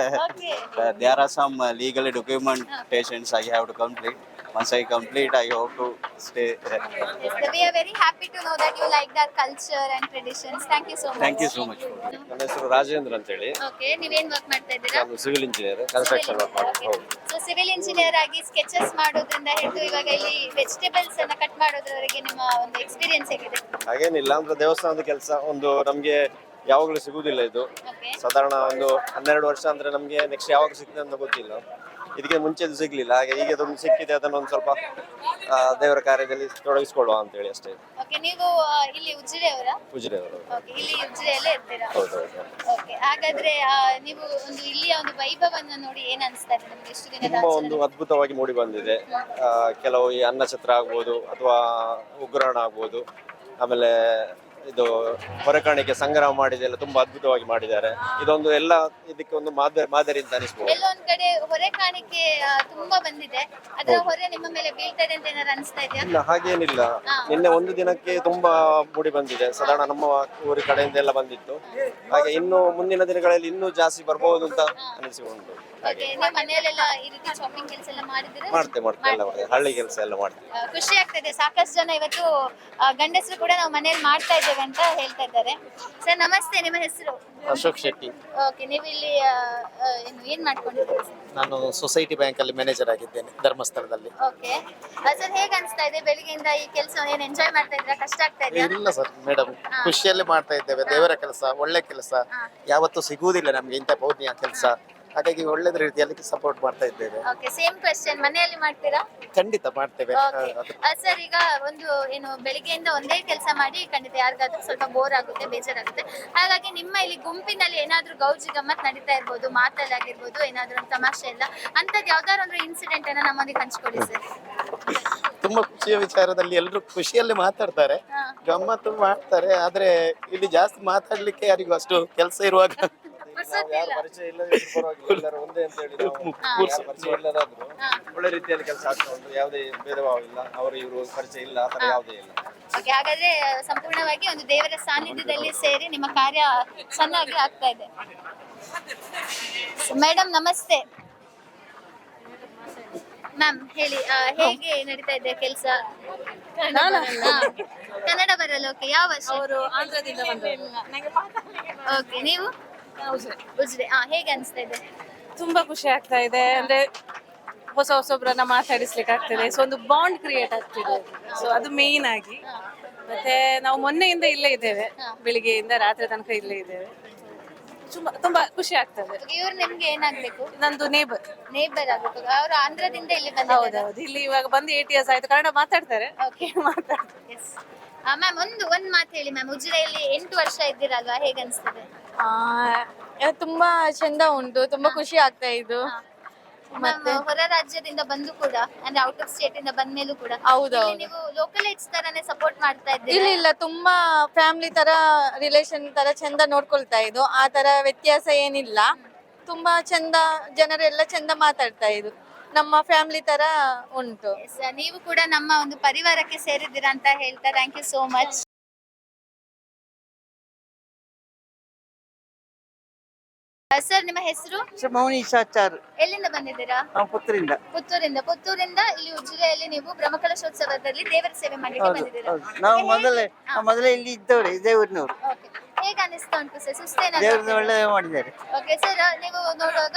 Okay. There are some legal documentations I have to complete. Once I complete, I hope to stay. Yes, we are very happy to know that you like our culture and traditions. Thank you so much. Thank you so much. ನನ್ನ ಹೆಸರು ರಾಜೇಂದ್ರ ಅಂತ ಹೇಳಿ, Okay, ನೀವೇನ್ work ಮಾಡ್ತಾ ಇದ್ದೀರಾ? ನಾನು civil engineer, construction work ಮಾಡ್ತೀನಿ. ಹೌದು. ಸೊ ಸಿವಿಲ್ ಇಂಜಿನಿಯರ್ ಆಗಿ ಸ್ಕೆಚಸ್ ಮಾಡೋದ್ರಿಂದ ಹಿಡಿದು ಇವಾಗ ಇಲ್ಲಿ ವೆಜಿಟೇಬಲ್ಸ್ ಅನ್ನ ಕಟ್ ಮಾಡೋದ್ರವರೆಗೆ ನಿಮ್ಮ ಒಂದು ಎಕ್ಸ್ಪೀರಿಯನ್ಸ್ ಹೇಗಿದೆ? ಹಾಗೇನಿಲ್ಲ, ಅಂದ್ರೆ ದೇವಸ್ಥಾನದ ಕೆಲಸ ಒಂದು ನಮ್ಗೆ ಯಾವಾಗಲೂ ಸಿಗುದಿಲ್ಲ ಇದು. ಓಕೆ. ಸಾಧಾರಣ ಒಂದು 12 ವರ್ಷ ಅಂದ್ರೆ ನಮ್ಗೆ ನೆಕ್ಸ್ಟ್ ಯಾವಾಗ ಸಿಗ್ತದೆ ಅಂತ ಗೊತ್ತಿಲ್ಲ. ಇದಕ್ಕೆ ಮುಂಚೆ ಅದು ಸಿಗ್ಲಿಲ್ಲ, ಹಾಗೆ ಈಗ ಅದೊಂದು ಸಿಕ್ಕಿದೆ, ಅದನ್ನು ಒಂದು ಸ್ವಲ್ಪ ದೇವರ ಕಾರ್ಯದಲ್ಲಿ ತೊಡಗಿಸ್ಕೊಳ್ಳುವ ಅಂತ ಹೇಳಿ ಅಷ್ಟೇ. ಓಕೆ, ನೀವು ಇಲ್ಲಿ ಉಜಿರೆಯವರಾ? ಉಜಿರೆಯವರು. ಓಕೆ, ಇಲ್ಲಿ ಉಜಿರೆಯಲ್ಲೇ ಇರ್ತೀರಾ? ಹೌದೌದು. ಓಕೆ, ಹಾಗಾದ್ರೆ ನೀವು ಒಂದು ಇಲ್ಲಿಯ ಒಂದು ವೈಭವನ್ನ ನೋಡಿ ಏನ್ ಅನಿಸ್ತಾ ಇದೆ ನಿಮ್ಗೆ? ಎಷ್ಟು ದಿನದ ತುಂಬಾ ಒಂದು ಅದ್ಭುತವಾಗಿ ಮೂಡಿ ಬಂದಿದೆ. ಕೆಲವು ಈ ಅನ್ನಛತ್ರ ಆಗ್ಬೋದು ಅಥವಾ ಉಗ್ರಾಣ ಆಗ್ಬೋದು, ಆಮೇಲೆ ಇದು ಹೊರಕಾಣಿಕೆ ಸಂಗ್ರಹ ಮಾಡಿದೆಲ್ಲ ತುಂಬಾ ಅದ್ಭುತವಾಗಿ ಮಾಡಿದ್ದಾರೆ. ಇದೊಂದು ಎಲ್ಲ ಇದಕ್ಕೆ ಒಂದು ಮಾದರಿ ಅಂತ ಅನಿಸ್ಬೋದು. ಎಲ್ಲೊಂದ್ ಕಡೆ ಹೊರೆ ಕಾಣಿಕೆ ತುಂಬಾ ಬಂದಿದೆ, ಅದರ ಹೊರೆ ನಿಮ್ಮ ಮೇಲೆ ಬೀಳ್ತಾ ಇದೆ ಅಂತ ಏನಾದ್ರು ಅನಿಸ್ತಾ ಇದೆಯಾ? ಇಲ್ಲ, ಹಾಗೇನಿಲ್ಲ. ನಿನ್ನೆ ಒಂದು ದಿನಕ್ಕೆ ತುಂಬಾ ಮೂಡಿ ಬಂದಿದೆ, ಸಾಧಾರಣ ನಮ್ಮ ಊರಿ ಕಡೆಯಿಂದ ಎಲ್ಲ ಬಂದಿತ್ತು. ಹಾಗೆ ಇನ್ನು ಮುಂದಿನ ದಿನಗಳಲ್ಲಿ ಇನ್ನೂ ಜಾಸ್ತಿ ಬರ್ಬಹುದು ಅಂತ ಅನಿಸಿಕೊಂಡು. Okay, ನೀವು ಮನೆಯಲ್ಲೆಲ್ಲ ಈ ರೀತಿ ಶಾಪಿಂಗ್ ಕೆಲಸ ಎಲ್ಲ ಮಾಡಿದ್ರೆ ಮಾಡ್ತೇವೆ ಎಲ್ಲ ಮಾಡ್ತೇವೆ, ಹಳ್ಳಿ ಕೆಲಸ ಎಲ್ಲ ಮಾಡ್ತೇವೆ. ಖುಷಿ ಆಗ್ತದೆ. ಸಾಕಷ್ಟು ಜನ ಇವತ್ತು ಗಂಡಸರು ಕೂಡ ನಾವು ಮನೆಯಲ್ಲಿ ಮಾಡ್ತಾ ಇದ್ದೇವೆ ಅಂತ ಹೇಳ್ತಾ ಇದ್ದಾರೆ. ಸರ್ ನಮಸ್ತೆ, ನಿಮ್ಮ ಹೆಸರು? ಅಶೋಕ್ ಶೆಟ್ಟಿ. ಓಕೆ, ನೀವು ಇಲ್ಲಿ ಏನ್ ಮಾಡ್ಕೊಂಡಿದ್ದೀರಿ ಸರ್? ನಾನು ಸೊಸೈಟಿ ಬ್ಯಾಂಕ್ ಅಲ್ಲಿ ಮ್ಯಾನೇಜರ್ ಆಗಿದ್ದೇನೆ ಧರ್ಮಸ್ಥಳದಲ್ಲಿ. ಓಕೆ ಸರ್, ಹೇಗೆ ಅನಿಸ್ತಾ ಇದೆ ಬೆಳಿಗ್ಗೆಯಿಂದ ಈ ಕೆಲಸ? ಏನು ಎಂಜಾಯ್ ಮಾಡ್ತಾ ಇದ್ದೀರಾ? ಕಷ್ಟ ಆಗ್ತಾ ಇದೆಯಾ? ಇಲ್ಲ ಸರ್ ಮೇಡಮ್, ಖುಷಿಯಲ್ಲಿ ಮಾಡ್ತಾ ಇದ್ದೇವೆ. ದೇವರ ಕೆಲಸ, ಒಳ್ಳೆ ಕೆಲಸ, ಯಾವತ್ತೂ ಸಿಗುವುದಿಲ್ಲ ನಮ್ಗೆ ಇಂಥ ಪೌಣ್ಯ ಕೆಲಸ. ಹಾಗಾಗಿ ಒಳ್ಳೆದ ರೀತಿಯಲ್ಲಿ ಸಪೋರ್ಟ್ ಮಾಡ್ತಾ ಇದ್ದೇವೆ. ಓಕೆ, ಸೇಮ್ ಕ್ವೆಶ್ಚನ್, ಮನೆಯಲ್ಲಿ ಮಾಡ್ತೀರಾ? ಖಂಡಿತ ಮಾಡ್ತೇವೆ. ಸರ್, ಈಗ ಒಂದು ಏನು ಬೆಳಿಗ್ಗೆಯಿಂದ ಒಂದೇ ಕೆಲಸ ಮಾಡಿ ಖಂಡಿತ ಯಾರಿಗಾದ್ರೂ ಸ್ವಲ್ಪ ಬೋರ್ ಆಗುತ್ತೆ, ಬೇಜಾರಾಗುತ್ತೆ. ಹಾಗಾಗಿ ನಿಮ್ಮ ಇಲ್ಲಿ ಗುಂಪಿನಲ್ಲಿ ಏನಾದ್ರೂ ಗೌಜಿ ಗಮ್ಮತ್ ನಡೀತಾ ಇರ್ಬೋದು, ಮಾತಲ್ಲಾಗಿರ್ಬೋದು, ಏನಾದ್ರೂ ಒಂದು ತಮಾಷೆ ಇಲ್ಲ ಅಂತದ್ ಯಾವ್ದಾದ್ರು ಒಂದು ಇನ್ಸಿಡೆಂಟ್ ಅನ್ನ ನಮ್ಮೊಂದಿಗೆ ಹಂಚ್ಕೊಡಿ ಸರ್. ತುಂಬಾ ಖುಷಿಯ ವಿಚಾರದಲ್ಲಿ ಎಲ್ಲರೂ ಖುಷಿಯಲ್ಲಿ ಮಾತಾಡ್ತಾರೆ, ಗಮ್ಮತ್ತು ಮಾಡ್ತಾರೆ. ಆದ್ರೆ ಇಲ್ಲಿ ಜಾಸ್ತಿ ಮಾತಾಡ್ಲಿಕ್ಕೆ ಯಾರಿಗೂ ಅಷ್ಟು ಕೆಲಸ ಇರುವಾಗ ಪರಿಚಯ ಇಲ್ಲದಿದ್ರು ಪರವಾಗಿಲ್ಲ, ಎಲ್ಲರೂ ಒಂದೇ ಅಂತ ಹೇಳಿ ನಾವು ಯಾರು ಪರಿಚಯ ಇಲ್ಲದಾದ್ರು ಒಳ್ಳೆ ರೀತಿಯಲ್ಲಿ ಕೆಲಸ ಆಗ್ತಾ ಉಂಟು. ಯಾವುದೇ ಭೇದ ಭಾವ ಇಲ್ಲ, ಅವರು ಇವರು ಪರಿಚಯ ಇಲ್ಲ, ಆ ತರ ಯಾವುದೇ ಇಲ್ಲ. ಓಕೆ, ಹಾಗಾದ್ರೆ ಸಂಪೂರ್ಣವಾಗಿ ಒಂದು ದೇವರ ಸಾನ್ನಿಧ್ಯದಲ್ಲಿ ಸೇರಿ ನಿಮ್ಮ ಕಾರ್ಯ ಚೆನ್ನಾಗಿ ಆಗ್ತಾ ಇದೆ. ಮೇಡಮ್ ನಮಸ್ತೆ. ಮ್ಯಾಮ್ ಹೇಳಿ, ಹೇಗೆ ನಡೀತಾ ಇದೆ ಕೆಲಸ? ಕನ್ನಡ ಬರಲ್ಲ. ಓಕೆ, ಯಾವ ವರ್ಷ? ಅವರು ಆಂಧ್ರದಿಂದ ಬಂದವರು. ಓಕೆ, ನೀವು? ಉಜ್ರೆ. ಹೇಗೆ ಅನಿಸ್ತಾ ಇದೆ? ತುಂಬಾ ಖುಷಿ ಆಗ್ತಾ ಇದೆ. ಅಂದ್ರೆ ಹೊಸೊಬ್ರನ್ನ ಮಾತಾಡಿಸ್ಲಿಕ್ಕೆ ಆಗ್ತದೆ. ಸೊ ಒಂದು ಬಾಂಡ್ ಕ್ರಿಯೇಟ್ ಆಗ್ತಿದೆ. ಸೊ ಅದು ಮೇನ್ ಆಗಿ. ಮತ್ತೆ ನಾವು ಮೊನ್ನೆಯಿಂದ ಇಲ್ಲೇ ಇದ್ದೇವೆ, ಬೆಳಿಗ್ಗೆಯಿಂದ ರಾತ್ರಿ ತನಕ ಇಲ್ಲೇ ಇದ್ದೇವೆ. ತುಂಬಾ ಖುಷಿ ಆಗ್ತದೆ. ಇವ್ರು ನಿಮ್ಗೆ ಏನಾಗ್ಬೇಕು? ನಂದು ನೇಬರ್ ಆಗ್ಬೇಕು. ಅವ್ರು ಆಂಧ್ರದಿಂದ ಇಲ್ಲಿ ಬಂದಿದ್ದಾರೆ. ಹೌದೌದು, ಇಲ್ಲಿ ಇವಾಗ ಬಂದು 8 years ಆಯ್ತು. ಕನ್ನಡ ಮಾತಾಡ್ತಾರೆ. ಓಕೆ, ಮಾತಾಡ್ತಾರೆ. ಮ್ಯಾಮ್ ಒಂದ್ ಮಾತು ಹೇಳಿ ಮ್ಯಾಮ್, ಉಜಿರೆಯಲ್ಲಿ 8 ವರ್ಷ ಇದ್ದೀರಲ್ವಾ, ಹೇಗೆ ಅನಿಸ್ತದೆ? ತುಂಬಾ ಚಂದ ಉಂಟು, ತುಂಬಾ ಖುಷಿ ಆಗ್ತಾ ಇದ್ದು. ಹೊರ ರಾಜ್ಯದಿಂದ ಬಂದು ಕೂಡ, ಅಂದ್ರೆ ಔಟ್ ಆಫ್ ಸ್ಟೇಟ್ ಇಂದ ಬಂದ ಮೇಲೂ ಕೂಡ ಹೌದೌದು. ನೀವು ಲೋಕಲೈಟ್ಸ್ ತರಾನೇ ಸಪೋರ್ಟ್ ಮಾಡ್ತಾ ಇದ್ದೀರಿ? ಇಲ್ಲ ಇಲ್ಲ, ತುಂಬಾ ಫ್ಯಾಮಿಲಿ ತರ, ರಿಲೇಷನ್ ತರ ಚಂದ ನೋಡ್ಕೊಳ್ತಾ ಇದ್ದು. ಆ ತರ ವ್ಯತ್ಯಾಸ ಏನಿಲ್ಲ. ತುಂಬಾ ಚಂದ, ಜನರೆಲ್ಲ ಚಂದ ಮಾತಾಡ್ತಾ ಇದ್ದು. ನಮ್ಮ ಫ್ಯಾಮಿಲಿ ತರ ಉಂಟು. ನೀವು ಕೂಡ ನಮ್ಮ ಒಂದು ಪರಿವಾರಕ್ಕೆ ಸೇರಿದ್ದೀರಾ ಅಂತ ಹೇಳ್ತಾ thank you so much. Sir, ನಿಮ್ಮ ಹೆಸರು? ಮೌನೀಶ್ ಆಚಾರ್. ಎಲ್ಲಿಂದ ಬಂದಿದ್ದೀರಾ? ಪುತ್ತೂರಿಂದ. ಪುತ್ತೂರಿಂದ ಇಲ್ಲಿ ಉಜಿರೆಯಲ್ಲಿ ನೀವು ಬ್ರಹ್ಮಕಲಶೋತ್ಸವದಲ್ಲಿ ದೇವರ ಸೇವೆ ಮಾಡಲಿಕ್ಕೆ ಬಂದಿದ್ದೀರಾ? ನಾವು ಮೊದಲೇ ಇಲ್ಲಿ ಇದ್ದವ್ರೆ, ಇದೇ ಊರಿನವರು. ಓಕೆ, ಹೇಗೆ ಅನಿಸ್ತಾ ಉಂಟು ಸರ್? ಸುಸ್ತೇನ? ದೇವ್ರನ್ನ ಒಳ್ಳೆ ಮಾಡಿದ್ದಾರೆ. ಓಕೆ ಸರ್, ನೀವು ನೋಡುವಾಗ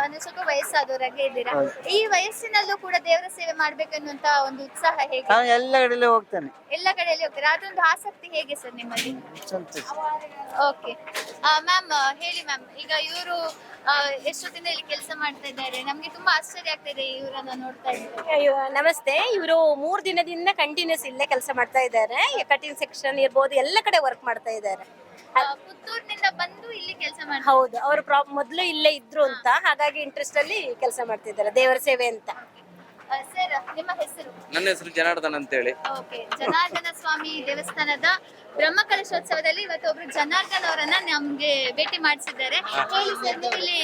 ಅಂದ್ರೆ ಸ್ವಲ್ಪ ವಯಸ್ಸಾದವರಾಗೆ ಇದ್ದೀರಾ. ಈ ವಯಸ್ಸಿನಲ್ಲೂ ಕೂಡ ದೇವರ ಸೇವೆ ಮಾಡ್ಬೇಕನ್ನುವಂತ ಒಂದು ಉತ್ಸಾಹ ಹೇಗೆ? ನಾನು ಎಲ್ಲ ಕಡೆಯಲ್ಲೂ ಹೋಗ್ತಾನೆ. ಎಲ್ಲ ಕಡೆಯಲ್ಲಿ ಹೋಗ್ತೀರಾ? ಅದೊಂದು ಆಸಕ್ತಿ ಹೇಗೆ ಸರ್ ನಿಮ್ಮಲ್ಲಿ? ಸಂತೋಷ. ಓಕೆ ಮ್ಯಾಮ್, ಹೇಳಿ ಮ್ಯಾಮ್, ಈಗ ಇವರು ಎಷ್ಟೊತ್ತಿಂದ ಇಲ್ಲಿ ಕೆಲಸ ಮಾಡ್ತಾ ಇದ್ದಾರೆ? ನಮ್ಗೆ ತುಂಬಾ ಆಶ್ಚರ್ಯ ಆಗ್ತಾ ಇದೆ ಇವರನ್ನ ನೋಡ್ತಾ ಇದ್ದಾರೆ. ನಮಸ್ತೆ. ಇವರು 3 ದಿನದಿಂದ ಕಂಟಿನ್ಯೂಸ್ ಇಲ್ಲೇ ಕೆಲಸ ಮಾಡ್ತಾ ಇದ್ದಾರೆ. ಕಟಿಂಗ್ ಸೆಕ್ಷನ್ ಇರ್ಬೋದು, ಎಲ್ಲ ಕಡೆ ವರ್ಕ್ ಮಾಡ್ತಾ ಇದ್ದಾರೆ. ಪುತ್ತೂರಿನಿಂದ ಬಂದು ಇಲ್ಲಿ ಕೆಲಸ ಮಾಡ್ತಾರೆ? ಹೌದು, ಅವರು ಮೊದಲು ಇಲ್ಲೇ ಇದ್ರು ಅಂತ, ಹಾಗಾಗಿ ಇಂಟ್ರೆಸ್ಟ್ ಅಲ್ಲಿ ಕೆಲಸ ಮಾಡ್ತಿದ್ದಾರೆ, ದೇವರ ಸೇವೆ ಅಂತ. ಸರ್, ನಿಮ್ಮ ಹೆಸರು? ನನ್ನ ಹೆಸರು ಜನಾರ್ದನ್ ಅಂತೇಳಿ. ಓಕೆ, ಜನಾರ್ದನ ಸ್ವಾಮಿ ದೇವಸ್ಥಾನದ ಬ್ರಹ್ಮಕಲಶೋತ್ಸವದಲ್ಲಿ ಇವತ್ತು ಒಬ್ರು ಜನಾರ್ದನ್ ಅವರನ್ನ ನಮ್ಗೆ ಭೇಟಿ ಮಾಡಿಸಿದ್ದಾರೆ. ಹೇಳಿ ಸರ್, ನೀವು ಇಲ್ಲಿ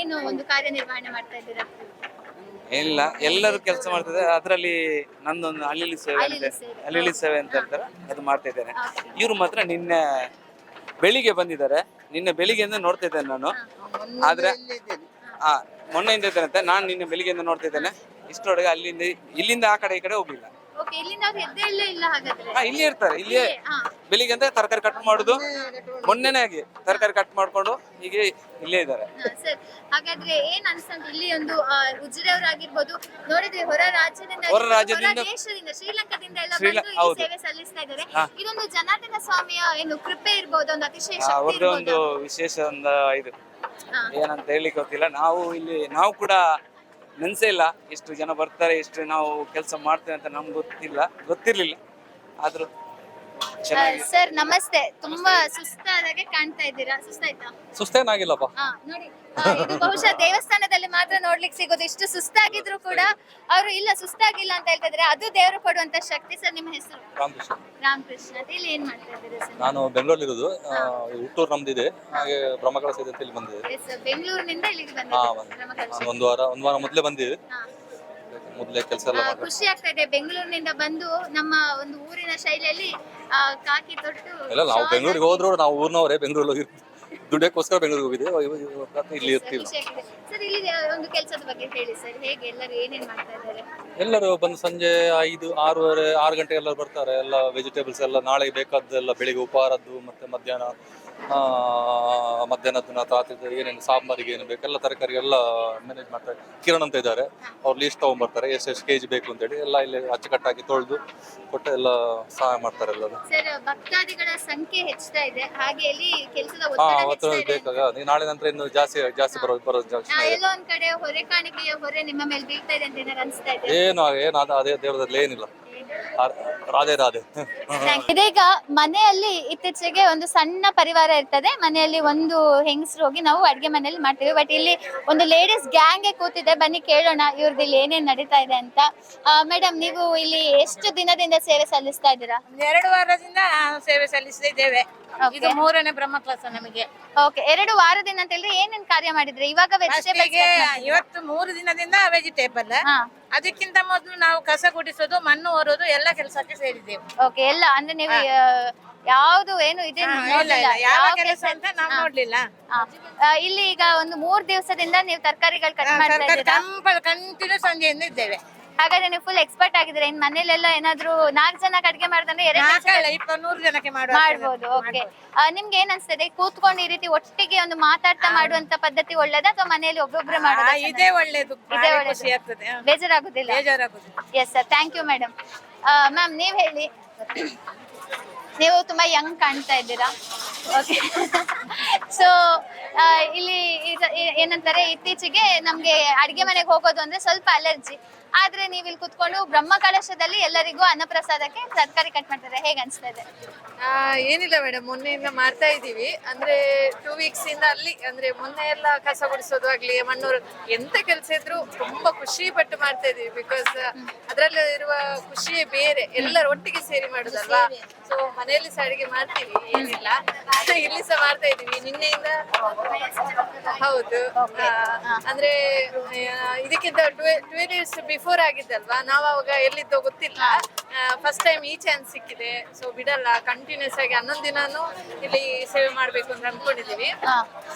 ಏನು ಒಂದು ಕಾರ್ಯನಿರ್ವಹಣೆ ಮಾಡ್ತಾ ಇದ್ದೀರಾ? ಏನಿಲ್ಲ, ಎಲ್ಲರೂ ಕೆಲಸ ಮಾಡ್ತಿದ್ದಾರೆ. ಅದರಲ್ಲಿ ನಂದೊಂದು ಹಳ್ಳಿ ಸೇವೆ ಅಂತ ಹೇಳ್ತಾರೆ, ಅದು ಮಾಡ್ತಾ ಇದ್ದೇನೆ. ಇವರು ಮಾತ್ರ ನಿನ್ನೆ ಬೆಳಿಗ್ಗೆ ಬಂದಿದ್ದಾರೆ. ನಿನ್ನೆ ಬೆಳಿಗ್ಗೆಯಿಂದ ನೋಡ್ತಾ ಇದ್ದೇನೆ ನಾನು. ಆದ್ರೆ ಮೊನ್ನೆಯಿಂದ ಇದ್ದೇನೆ, ನಾನು ನಿನ್ನೆ ಬೆಳಿಗ್ಗೆಯಿಂದ ನೋಡ್ತಾ ಇದ್ದೇನೆ. ಇಷ್ಟರೊಳಗೆ ಇಲ್ಲಿಂದ ಆ ಕಡೆ ಈ ಕಡೆ ಹೋಗ್ಲಿಲ್ಲ. ಓಕೆ, ಇಲ್ಲಿಂದ ಅವ್ರು ಎದ್ದೇ ಇಲ್ಲ ಹಾಗಾದ್ರೆ? ಇಲ್ಲಿ ಇರ್ತಾರೆ. ಇಲ್ಲಿಯೇ ಬೆಳಿಗ್ಗೆ ಅಂತ ತರಕಾರಿ ಕಟ್ ಮಾಡುದು, ಮೊನ್ನೆನೇ ಆಗಿ ತರಕಾರಿ ಕಟ್ ಮಾಡ್ಕೊಂಡು ಹೀಗೆ ಇಲ್ಲೇ ಇದ್ದಾರೆ. ಸರ್, ಹಾಗಾದ್ರೆ ಏನ್ ಅನ್ಸ್ತಂತ ಇಲ್ಲಿ ಒಂದು ಉಜಿರೆಯವರಾಗಿರ್ಬೋದು, ನೋಡಿದ್ರೆ ಹೊರ ರಾಜ್ಯದಿಂದ, ದೇಶದಿಂದ, ಶ್ರೀಲಂಕಾದಿಂದ ಎಲ್ಲ ಬಂದು ಇಲ್ಲಿ ಸೇವೆ ಸಲ್ಲಿಸ್ತಾ ಇದ್ದಾರೆ. ಇದೊಂದು ಜನಾರ್ದನ ಸ್ವಾಮಿಯ ಏನು ಕೃಪೆ ಇರ್ಬೋದು, ಒಂದು ಅತಿಶಯ ಶಕ್ತಿ ಅವ್ರದ್ದು ಒಂದು ವಿಶೇಷ ಒಂದು ಇದು ಏನಂತ ಹೇಳಿ ಗೊತ್ತಿಲ್ಲ. ನಾವು ಕೂಡ ನೆನ್ಸೇ ಇಲ್ಲ ಇಷ್ಟು ಜನ ಬರ್ತಾರೆ, ಇಷ್ಟು ನಾವು ಕೆಲಸ ಮಾಡ್ತೇವೆ ಅಂತ ನಮ್ಗೆ ಗೊತ್ತಿರ್ಲಿಲ್ಲ. ಆದ್ರೂ ಸರ್ ನಮಸ್ತೆ. ತುಂಬಾ ಸುಸ್ತಾದಾಗೆ ಕಾಣ್ತಾ ಇದ್ದೀರಾ, ಸುಸ್ತಾಯ್ತಾ? ಸುಸ್ತೇನಾಗಿಲ್ಲಪ್ಪ. ನೋಡಿ, ಇದು ಬಹುಶಃ ದೇವಸ್ಥಾನದಲ್ಲಿ ಮಾತ್ರ ನೋಡ್ಲಿಕ್ಕೆ ಸಿಗೋದು. ಇಷ್ಟು ಸುಸ್ತಾಗಿದ್ರು ಕೂಡ ಅವರು ಇಲ್ಲ, ಸುಸ್ತಾಗಿಲ್ಲ ಅಂತ ಹೇಳ್ತಾ ಇದ್ದಾರೆ. ಅದು ದೇವರು ಕೊಡುವಂತ ಶಕ್ತಿ. ಸರ್, ನಿಮ್ಮ ಹೆಸರು? ರಾಮಕೃಷ್ಣ. ಇಲ್ಲಿ ಏನ್ ಮಾಡ್ತಾ ಇದ್ದೀರಾ ಸರ್? ನಾನು ಬೆಂಗಳೂರಲ್ಲಿ ಇರೋದು, ಹುಟ್ಟೂರು ನಮ್ದಿದೆ, ಹಾಗೆ ಬ್ರಹ್ಮಕಲಶ ಇದೆ ಅಂತ ಇಲ್ಲಿ ಬಂದಿದೆ. ಬೆಂಗಳೂರಿನಿಂದ ಇಲ್ಲಿಗೆ ಬಂದಿದ್ದೀರಾ? ಒಂದು ವಾರ ಮೊದಲೇ ಬಂದಿದೆ. ಮೊದಲೇ ಕೆಲಸ ಎಲ್ಲ ಮಾಡಿ ಖುಷಿ ಆಗ್ತಾ ಇದೆ. ಬೆಂಗಳೂರಿನಿಂದ ಬಂದು ನಮ್ಮ ಒಂದು ಊರಿನ ಶೈಲಿಯಲ್ಲಿ ಕಾಕಿ ತೊಟ್ಟು. ಇಲ್ಲ, ನಾವು ಬೆಂಗಳೂರಿಗೆ ಹೋದ್ರು ನಾವು ಊರಿನವರೇ, ಬೆಂಗಳೂರಲ್ಲಿ ದುಡಿಯೋಕ್ಕೋಸ್ಕರ ಬೆಂಗಳೂರಿಗೆ ಹೋಗಿದ್ದೆ ಮತ್ತೆ ಇಲ್ಲಿ ಇರ್ತೀವಿ ನಾವು. ಸರ್ ಇಲ್ಲಿ ಒಂದು ಕೆಲಸದ ಬಗ್ಗೆ ಹೇಳಿ ಸರ್, ಹೇಗೆ ಎಲ್ಲರೂ ಏನೇನ್ ಮಾಡ್ತಾ ಇದ್ದಾರೆ? ಎಲ್ಲರೂ ಬಂದು ಸಂಜೆ 6 ಗಂಟೆ ಎಲ್ಲ ಬರ್ತಾರೆ. ಎಲ್ಲ ವೆಜಿಟೇಬಲ್ಸ್ ಎಲ್ಲ ನಾಳೆ ಬೇಕಾದ್ದೆಲ್ಲ ಬೆಳಿಗ್ಗೆ ಉಪಹಾರದ್ದು ಮತ್ತೆ ಮಧ್ಯಾಹ್ನದ ರಾತ್ರಿದು ಏನೇನು ಸಾಂಬಾರಿಗೆ ಏನು ಬೇಕು ಎಲ್ಲ ತರಕಾರಿ ಎಲ್ಲ ಮ್ಯಾನೇಜ್ ಮಾಡ್ತಾರೆ. ಕಿರಣ್ ಅಂತ ಇದ್ದಾರೆ, ಅವ್ರು ಲೀಸ್ಟ್ ತಗೊಂಡ್ಬರ್ತಾರೆ ಎಷ್ಟು ಕೆಜಿ ಬೇಕು ಅಂತೇಳಿ ಎಲ್ಲ ಇಲ್ಲಿ ಅಚ್ಚುಕಟ್ಟಾಗಿ ತೊಳೆದು ಕೊಟ್ಟು ಎಲ್ಲ ಸಹಾಯ ಮಾಡ್ತಾರೆ ಎಲ್ಲರೂ. ಸರ್ ಭಕ್ತಾದಿಗಳ ಸಂಖ್ಯೆ ಹೆಚ್ಚುತ್ತಾ ಇದೆ, ಹಾಗೆ ಇಲ್ಲಿ ಕೆಲಸದ ಒತ್ತಡ ಬೇಕಾಗ ನಾಳೆ ನಂತರ ಇನ್ನು ಜಾಸ್ತಿ ಬರೋದು ಜಾಸ್ತಿ ಇದೆ. ಎಲ್ಲೋ ಒಂದ್ ಕಡೆ ಹೊರೆ ಕಾಣಿಕೆಯ ಹೊರೆ ನಿಮ್ಮ ಮೇಲೆ ಬೀಳ್ತಾ ಇದೆ ಅಂತ ಏನಾರು ಅನ್ಸ್ತಾ ಇದೆ? ಏನು ಅದೇ ದೇವರಲ್ಲಿ ಏನಿಲ್ಲ, ರಾಧೆ ರಾಧೆ. ಇದೀಗ ಮನೆಯಲ್ಲಿ ಇತ್ತೀಚೆಗೆ ಒಂದು ಸಣ್ಣ ಪರಿವಾರ ಇರ್ತದೆ, ಮನೆಯಲ್ಲಿ ಒಂದು ಹೆಂಗಸರು ಹೋಗಿ ನಾವು ಅಡ್ಗೆ ಮನೆಯಲ್ಲಿ ಮಾಡ್ತೀವಿ. ಬಟ್ ಇಲ್ಲಿ ಒಂದು ಲೇಡೀಸ್ ಗ್ಯಾಂಗ್ ಕೂತಿದೆ, ಬನ್ನಿ ಕೇಳೋಣ ಇವ್ರದ್ದು ಇಲ್ಲಿ ಏನೇನ್ ನಡೀತಾ ಇದೆ ಅಂತ. ಮೇಡಮ್, ನೀವು ಇಲ್ಲಿ ಎಷ್ಟು ದಿನದಿಂದ ಸೇವೆ ಸಲ್ಲಿಸ್ತಾ ಇದ್ದೀರಾ? 2 ವಾರದಿಂದ ಸೇವೆ ಸಲ್ಲಿಸಿದ್ದೇವೆ. ಇದು 3ನೇ ಬ್ರಹ್ಮಕ್ಲಾಸ ನಮಗೆ. ಓಕೆ, 2 ವಾರದಿಂದ ಅಂತ ಹೇಳಿದ್ರೆ ಏನೇನ್ ಕಾರ್ಯ ಮಾಡಿದ್ರೆ? ಇವಾಗ ಇವತ್ತು 3 ದಿನದಿಂದ ವೆಜಿಟೇಬಲ್, ಅದಕ್ಕಿಂತ ಮೊದಲು ನಾವು ಕಸ ಗುಡಿಸೋದು, ಮಣ್ಣು ಹೊರೋದು ಎಲ್ಲ ಕೆಲಸಕ್ಕೆ ಸೇರಿದ್ದೇವೆ. ಓಕೆ, ಎಲ್ಲ ಅಂದ್ರೆ ನೀವು ಯಾವ್ದು ಏನು ಇದೆ ಯಾವ ಕೆಲಸ ಅಂತ ನಾವು ನೋಡ್ಲಿಲ್ಲ. ಇಲ್ಲಿ ಈಗ ಒಂದು 3 ದಿವಸದಿಂದ ನೀವು ತರಕಾರಿಗಳು ಕಟ್ ಮಾಡ್ತಾ ಇದ್ದೀರಾ? ಕಂಟಿನ್ಯೂ ಸಂಜೆಯಿಂದ ಇದ್ದೇವೆ. ಹಾಗಾದ್ರೆ ನೀವು ಫುಲ್ ಎಕ್ಸ್ಪರ್ಟ್ ಆಗಿದ್ರೆ ಇನ್ ಮನೇಲೆಲ್ಲ ಏನಾದ್ರು 4 ಜನಕ್ಕೆ ಅಡ್ಗೆ ಮಾಡಿದ್ರೆ 100 ಜನಕ್ಕೆ ಮಾಡ್ಬೋದು. ಓಕೆ, ನಿಮ್ಗೆ ಏನ್ ಅನ್ಸ್ತದೆ ಕೂತ್ಕೊಂಡು ಈ ರೀತಿ ಒಟ್ಟಿಗೆ ಒಂದು ಮಾತಾಡ್ತಾ ಮಾಡುವಂತ ಪದ್ಧತಿ ಒಳ್ಳೇದಾ ಅಥವಾ ಮನೆಯಲ್ಲಿ ಒಬ್ಬೊಬ್ರೆ ಮಾಡೋದು? ಇದೇ ಒಳ್ಳೇದು, ಖುಷಿ ಆಗ್ತದೆ, ಬೇಜಾರಾಗುದಿಲ್ಲ? Yes sir, thank you madam. Ma'am, ನೀವ್ ಹೇಳಿ, ನೀವು ತುಂಬಾ ಯಂಗ್ ಕಾಣ್ತಾ ಇದ್ದೀರಾ. ಓಕೆ, ಸೊ ಇಲ್ಲಿ ಏನಂತಾರೆ, ಇತ್ತೀಚೆಗೆ ನಮ್ಗೆ ಅಡ್ಗೆ ಮನೆಗೆ ಹೋಗೋದು ಅಂದ್ರೆ ಸ್ವಲ್ಪ ಅಲರ್ಜಿ. ಆದ್ರೆ ನೀವು ಇಲ್ಲಿ ಕುತ್ಕೊಂಡು ಬ್ರಹ್ಮ ಕಲಶದಲ್ಲಿ ಎಲ್ಲರಿಗೂ ಅನ್ನಪ್ರಸಾದಕ್ಕೆ ತರಕಾರಿ ಕಟ್ ಮಾಡ್ತಾರೆ, ಹೇಗೆ ಅನ್ಸ್ತಾ ಇದೆ? ಏನಿಲ್ಲ ಮೇಡಮ್, ಮೊನ್ನೆಯಿಂದ ಮಾಡ್ತಾ ಇದೀವಿ. ಅಂದ್ರೆ 2 ವೀಕ್ಸ್ ಇಂದ ಅಲ್ಲಿ ಅಂದ್ರೆ ಮೊನ್ನೆ ಎಲ್ಲ ಕಸ ಗುಡಿಸೋದು ಆಗ್ಲಿ, ಮಣ್ಣೂರು ಎಂತ ಕೆಲಸ ಇದ್ರು ತುಂಬಾ ಖುಷಿ ಪಟ್ಟು ಮಾಡ್ತಾ ಇದೀವಿ. ಬಿಕಾಸ್ ಅದ್ರಲ್ಲಿ ಇರುವ ಖುಷಿಯೇ ಬೇರೆ, ಎಲ್ಲರೂ ಒಟ್ಟಿಗೆ ಸೇರಿ ಮಾಡುದಲ್ವಾ. ಸೊ ಮನೆಯಲ್ಲಿ ಸಹ ಅಡಿಗೆ ಮಾಡ್ತೀವಿ, ಏನಿಲ್ಲ, ಇಲ್ಲಿ ಸಹ ಮಾಡ್ತಾ ಇದೀವಿ ನಿನ್ನೆಯಿಂದ. ಹೌದು, ಅಂದ್ರೆ ಇದಕ್ಕಿಂತ 12 years ಬಿಫೋರ್ ಆಗಿದ್ದಲ್ವಾ, ನಾವು ಅವಾಗ ಎಲ್ಲಿದ್ದೋ ಗೊತ್ತಿಲ್ಲ. ಫಸ್ಟ್ ಟೈಮ್ ಈ ಚಾನ್ಸ್ ಸಿಕ್ಕಿದೆ, ಸೊ ಬಿಡಲ್ಲ, ಕಂಟಿನ್ಯೂಸ್ ಆಗಿ 11 ದಿನಾನು ಇಲ್ಲಿ ಸೇವೆ ಮಾಡ್ಬೇಕು ಅಂತ ಅನ್ಕೊಂಡಿದೀವಿ.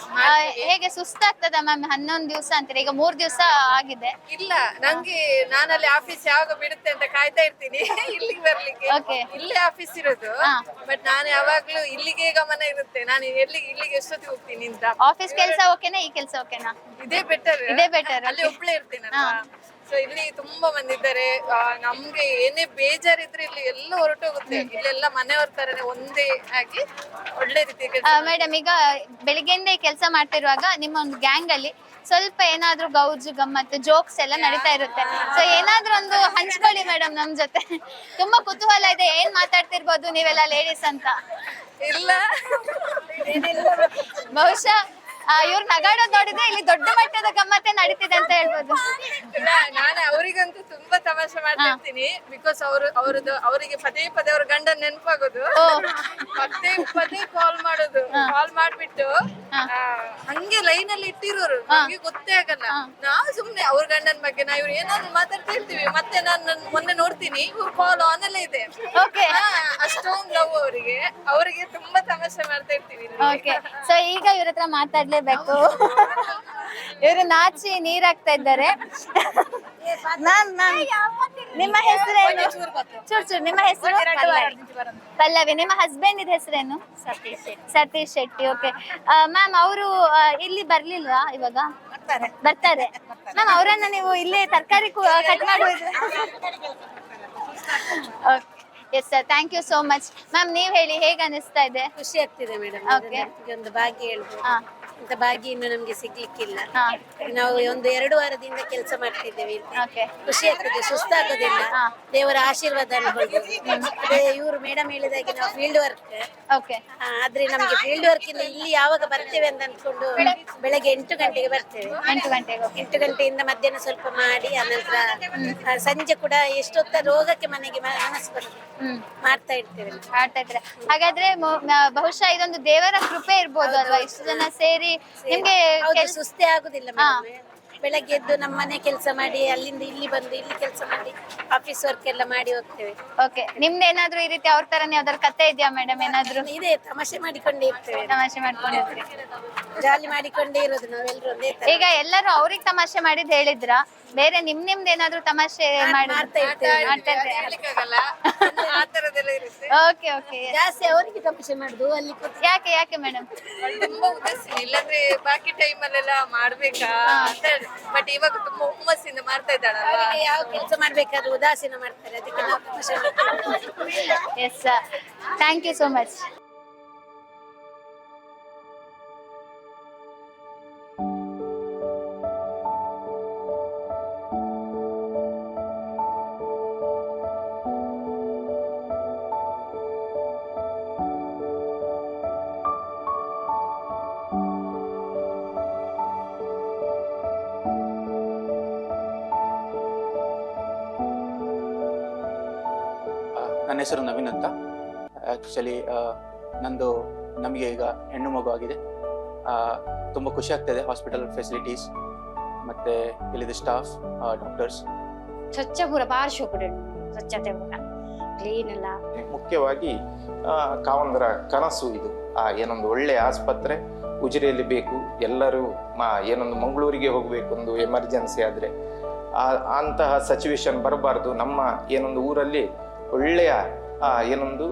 ಹೇಗೆ ಸುಸ್ತಾಗ್ತದ ಮ್ಯಾಮ್? 11 ದಿವಸ ಅಂತೀರಿ, ಈಗ 3 ದಿವಸ ಆಗಿದೆ. ಇಲ್ಲ, ನಂಗೆ ನಾನಲ್ಲಿ ಆಫೀಸ್ ಯಾವಾಗ ಬಿಡುತ್ತೆ ಅಂತ ಕಾಯ್ತಾ ಇರ್ತೀನಿ ಇಲ್ಲಿಗೆ ಬರ್ಲಿಕ್ಕೆ. ಇಲ್ಲೇ ಆಫೀಸ್ ಇರೋದು, ಬಟ್ ನಾನು ಯಾವಾಗ್ಲೂ ಇಲ್ಲಿಗೆ ಗಮನ ಇರುತ್ತೆ. ನಾನು ಇಲ್ಲಿಗೆ ಎಷ್ಟೊತ್ತಿಗೆ ಹೋಗ್ತೀನಿ ಅಂತ. ಆಫೀಸ್ ಕೆಲಸ ಓಕೆನಾ, ಈ ಕೆಲಸ ಓಕೆನಾ? ಇದೇ ಬೆಟರ್, ಅಲ್ಲಿ ಒಬ್ಳೆ ಇರ್ತೀನಲ್ವಾ. ಸೊ ಇಲ್ಲಿ ತುಂಬಾ ಮಂದಿ ಇದ್ದಾರೆ. ನಮ್ಗೆ ಏನೇ ಬೇಜಾರಿದ್ರೆ ಇಲ್ಲಿ ಎಲ್ಲ ಹೊರಟೋಗುತ್ತೆ. ಇಲ್ಲೆಲ್ಲ ಮನೆಯವ್ರ ತರನೇ ಒಂದೇ ಆಗಿ ಒಳ್ಳೆ ರೀತಿ ಕೆಲಸ. ಮೇಡಮ್, ಈಗ ಬೆಳಿಗ್ಗೆಯಿಂದ ಈ ಕೆಲಸ ಮಾಡ್ತಿರುವಾಗ ನಿಮ್ಮ ಒಂದು ಗ್ಯಾಂಗ್ ಅಲ್ಲಿ ಸ್ವಲ್ಪ ಏನಾದ್ರೂ ಗೌಜು ಗಮ್ಮತ್ತು ಜೋಕ್ಸ್ ಎಲ್ಲ ನಡೀತಾ ಇರುತ್ತೆ. ಸೊ ಏನಾದ್ರೂ ಒಂದು ಹಂಚ್ಕೊಳ್ಳಿ ಮೇಡಮ್ ನಮ್ ಜೊತೆ, ತುಂಬಾ ಕುತೂಹಲ ಇದೆ, ಏನ್ ಮಾತಾಡ್ತಿರ್ಬೋದು ನೀವೆಲ್ಲ ಲೇಡೀಸ್ ಅಂತ. ಇಲ್ಲ, ಬಹುಶಃ ಇವ್ರು ನಗಾಡೋದ್ ನೋಡಿದ್ರೆ ಇಲ್ಲಿ ದೊಡ್ಡ ಮಟ್ಟದ ಗಮ್ಮತ್ತೆ ನಡೀತಿದೆ ಅಂತ ಹೇಳ್ಬೋದು. ನಾನು ಅವರಿಗಂತೂ ತುಂಬಾ ತಮಾಷೆ ಮಾಡ್ತಿರ್ತೀನಿ. ಬಿಕಾಸ್ ಅವರಿಗೆ ಪದೇ ಅವ್ರ ಗಂಡನ್ ನೆನಪಾಗೋದು, ಪದೇ ಕಾಲ್ ಮಾಡೋದು. ಕಾಲ್ ಮಾಡ್ಬಿಟ್ಟು ಹಂಗೆ ಲೈನ್ ಅಲ್ಲಿ ಇಟ್ಟಿರೋರು, ನಮ್ಗೆ ಗೊತ್ತೇ ಆಗಲ್ಲ. ನಾವು ಸುಮ್ನೆ ಅವ್ರ ಗಂಡನ ಬಗ್ಗೆ ಇವ್ರು ಏನಾದ್ರು ಮಾತಾಡ್ತಾ ಇರ್ತೀವಿ, ಮತ್ತೆ ನಾನು ಮೊನ್ನೆ ನೋಡ್ತೀನಿ ಇವ್ರು ಕಾಲ್ ಆನ್ ಅಲ್ಲೇ ಇದೆ. ಅಷ್ಟೊಂದು ಲವ್ ಅವರಿಗೆ ತುಂಬಾ ತಮಾಷೆ ಮಾಡ್ತಾ ಇರ್ತೀವಿ. ಸೊ ಈಗ ಇವ್ರ ಹತ್ರ ಮಾತಾಡ್ಲೇಬೇಕು. ಇವರು ನಾಚಿ ನೀರಾಗ್ತಾ ಇದ್ದಾರೆ. ನಿಮ್ಮ ಹೆಸರೇನು? ಚೂರ್ ನಿಮ್ಮ ಹೆಸರು? ಪಲ್ಲವಿ. ನಿಮ್ಮ ಹಸ್ಬೆಂಡ್ ಇದ್ ಹೆಸರೇನು? ಸತೀಶ್ ಶೆಟ್ಟಿ. ಓಕೆ ಮ್ಯಾಮ್, ಅವರು ಇಲ್ಲಿ ಬರ್ಲಿಲ್ವಾ ಇವಾಗ? ಬರ್ತಾರೆ ಮ್ಯಾಮ್. ಅವರನ್ನ ನೀವು ಇಲ್ಲಿ ತರಕಾರಿ ಕಟ್ ಮಾಡುವುದು? Yes sir, thank you so much. Ma'am, ನೀವ್ ಹೇಳಿ, ಹೇಗೆ ಅನಿಸ್ತಾ ಇದೆ? ಖುಷಿ ಆಗ್ತಿದೆ ಮೇಡಮ್. ಒಂದು ಭಾಗ್ಯ ಹೇಳ್ಬೋದು, ಅಂತ ಭಾಗ್ಯ ಇನ್ನು ನಮ್ಗೆ ಸಿಗ್ಲಿಕ್ಕಿಲ್ಲ. ನಾವು ಒಂದು 2 ವಾರದಿಂದ ಕೆಲಸ ಮಾಡ್ತಿದ್ದೇವೆ. ಖುಷಿ ಆಗ್ತದೆ, ಸುಸ್ತಾಗೋದಿಲ್ಲ, ದೇವರ ಆಶೀರ್ವಾದ ಅನ್ಕೊಳ್ಬೋದು. ಅದೇ ಇವರು ಮೇಡಮ್ ಹೇಳಿದಾಗೆ ನಾವು ಫೀಲ್ಡ್ ವರ್ಕ್, ಆದ್ರೆ ನಮ್ಗೆ ಫೀಲ್ಡ್ ವರ್ಕ್ ಇಂದ ಇಲ್ಲಿ ಯಾವಾಗ ಬರ್ತೇವೆ ಅಂತ ಅನ್ಕೊಂಡು ಬೆಳಗ್ಗೆ 8 ಗಂಟೆಗೆ ಬರ್ತೇವೆ. 8 ಗಂಟೆಯಿಂದ ಮಧ್ಯಾಹ್ನ ಸ್ವಲ್ಪ ಮಾಡಿ, ಆನಂತರ ಸಂಜೆ ಕೂಡ ಎಷ್ಟೊತ್ತ ರೋಗಕ್ಕೆ ಮನೆಗೆ ಮನಸ್ಸು ಬರ್ತದೆ, ಮಾಡ್ತಾ ಇರ್ತೇವೆ. ಹಾಗಾದ್ರೆ ಬಹುಶಃ ಇದೊಂದು ದೇವರ ಕೃಪೆ ಇರ್ಬೋದು ಅಲ್ವಾ, ಇಷ್ಟು ಜನ ಸೇರಿ ನಿಮ್ಗೆ ಸುಸ್ತೇ ಆಗುದಿಲ್ಲ. ಬೆಳಗ್ಗೆ ಎದ್ದು ನಮ್ಮ ಮನೆ ಕೆಲಸ ಮಾಡಿ ಅಲ್ಲಿಂದ ಇಲ್ಲಿ ಬಂದು ಇಲ್ಲಿ ಕೆಲಸ ಮಾಡಿ ಆಫೀಸ್ ವರ್ಕ್ ಎಲ್ಲ ಮಾಡಿ ಹೋಗ್ತೇವೆ. ಓಕೆ, ನಿಮ್ದು ಏನಾದ್ರು ಈ ರೀತಿ ಅವ್ರ ತರನೇ ಯಾವ್ದಾದ್ರು ಕತೆ ಇದೆಯಾ ಮೇಡಮ್? ಏನಾದ್ರು ಇದೆ, ತಮಾಷೆ ಮಾಡಿಕೊಂಡೇ ಇರ್ತೇವೆ, ತಮಾಷೆ ಮಾಡ್ಕೊಂಡಿರ್ತೀರಿ? ಜಾಲಿ ಮಾಡಿಕೊಂಡೇ ಇರೋದು ನಾವೆಲ್ಲರೂ ಒಂದೇ ತರ. ಈಗ ಎಲ್ಲರೂ ಅವ್ರಿಗೆ ತಮಾಷೆ ಮಾಡಿದ್ ಹೇಳಿದ್ರ, ಬೇರೆ ನಿಮ್ದು ಏನಾದ್ರು ತಮಾಷೆ ಮಾಡ್ತಾ ಇರ್ತೇವೆ. ಓಕೆ ಓಕೆ, ಜಾಸ್ತಿ ಅವರಿಗೆ ತಮಾಷೆ ಮಾಡುದು ಅಲ್ಲಿ ಕೂತು. ಯಾಕೆ ಮೇಡಮ್? ತುಂಬಾ ಉದಾಸೀನ, ಇಲ್ಲಾಂದ್ರೆ ಬಾಕಿ ಟೈಮ್ ಅಲ್ಲೆಲ್ಲ ಮಾಡ್ಬೇಕಾ ಅಂತ. ಬಟ್ ಇವಾಗ ತುಂಬಾ ಹುಮ್ಮಸ್ಸಿಂದ ಮಾಡ್ತಾ ಇದ್ದಾಳಲ್ಲ, ಅವರಿಗೆ ಯಾವ ಕೆಲಸ ಮಾಡ್ಬೇಕಾದ್ರೂ ಉದಾಸೀನ ಮಾಡ್ತಾರೆ, ಅದಕ್ಕೆ ನಾವು ತಮಾಷೆ ಮಾಡ್ತೇವೆ. Yes, thank you so much. ನನ್ನ ಹೆಸರು ನವೀನ್ ಅಂತ. ಆ್ಯಕ್ಚುಲಿ ನಮಗೆ ಈಗ ಹೆಣ್ಣು ಮಗು ಆಗಿದೆ. ತುಂಬ ಖುಷಿ ಆಗ್ತಾಯಿದೆ. ಹಾಸ್ಪಿಟಲ್ ಫೆಸಿಲಿಟೀಸ್ ಮತ್ತು ಇಲ್ಲಿದ್ದ ಸ್ಟಾಫ್, ಡಾಕ್ಟರ್ಸ್ ಸ್ವಚ್ಛ ಪೂರ ಬಾರಿ ಶೋಕುಡೆ, ಸ್ವಚ್ಛತೆ ಪೂರ ಕ್ಲೀನ್ ಎಲ್ಲ. ಮುಖ್ಯವಾಗಿ ಕಾವಂದರ ಕನಸು ಇದು. ಏನೊಂದು ಒಳ್ಳೆ ಆಸ್ಪತ್ರೆ ಉಜಿರೆಯಲ್ಲಿ ಬೇಕು. ಎಲ್ಲರೂ ಏನೊಂದು ಮಂಗಳೂರಿಗೆ ಹೋಗಬೇಕು, ಒಂದು ಎಮರ್ಜೆನ್ಸಿ ಆದರೆ ಅಂತಹ ಸಿಚುವೇಶನ್ ಬರಬಾರ್ದು. ನಮ್ಮ ಏನೊಂದು ಊರಲ್ಲಿ ಒಳ್ಳೆಯ ಏನೊಂದು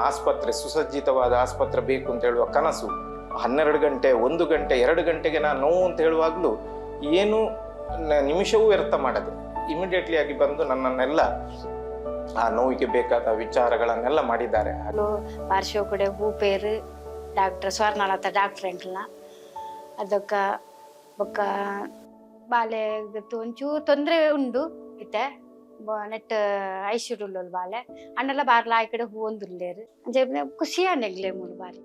ಆಸ್ಪತ್ರೆ, ಸುಸಜ್ಜಿತವಾದ ಆಸ್ಪತ್ರೆ ಬೇಕು ಅಂತ ಹೇಳುವ ಕನಸು 12 ಗಂಟೆ 1 ಗಂಟೆ 2 ಗಂಟೆಗೆ ನಾನು ನೋವು ಅಂತ ಹೇಳುವಾಗಲೂ ಏನು ನಿಮಿಷವೂ ವ್ಯರ್ಥ ಮಾಡದೆ ಇಮಿಡಿಯೇಟ್ಲಿ ಆಗಿ ಬಂದು ನನ್ನನ್ನೆಲ್ಲ ಆ ನೋವಿಗೆ ಬೇಕಾದ ವಿಚಾರಗಳನ್ನೆಲ್ಲ ಮಾಡಿದ್ದಾರೆ. ಪಾರ್ಶ್ವ ಕೂಡ ಭೂಪೇರು ಡಾಕ್ಟರ್ ಸ್ವರ್ಣಲತಾ ಡಾಕ್ಟರ್ ಎಂಕ್ಲ ಅದಕ್ಕ ಬೊಕ್ಕ ಬಾಲೆ ಒಂಚೂರು ತೊಂದರೆ ಉಂಡು ಇತ್ತೆ ನೆಟ್ ಐಶ್ವರ್ಯ ಬಾಲೆ ಅಣ್ಣೆಲ್ಲ ಬಾರ್ಲ ಆ ಕಡೆ ಒಂದುಲ್ಲೇರು ಖುಷಿ ನೆಗ್ಲೆ ಮೂರು ಬಾರಿ.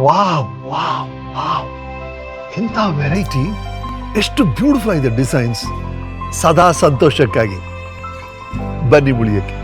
ವಾವ್ ವಾವ್ ವಾವ್, ಎಂಥ ವೆರೈಟಿ, ಎಷ್ಟು ಬ್ಯೂಟಿಫುಲ್ ಆಗಿದೆ ಡಿಸೈನ್ಸ್. ಸದಾ ಸಂತೋಷಕ್ಕಾಗಿ ಬನ್ನಿ ಉಳಿಯಕ್ಕೆ.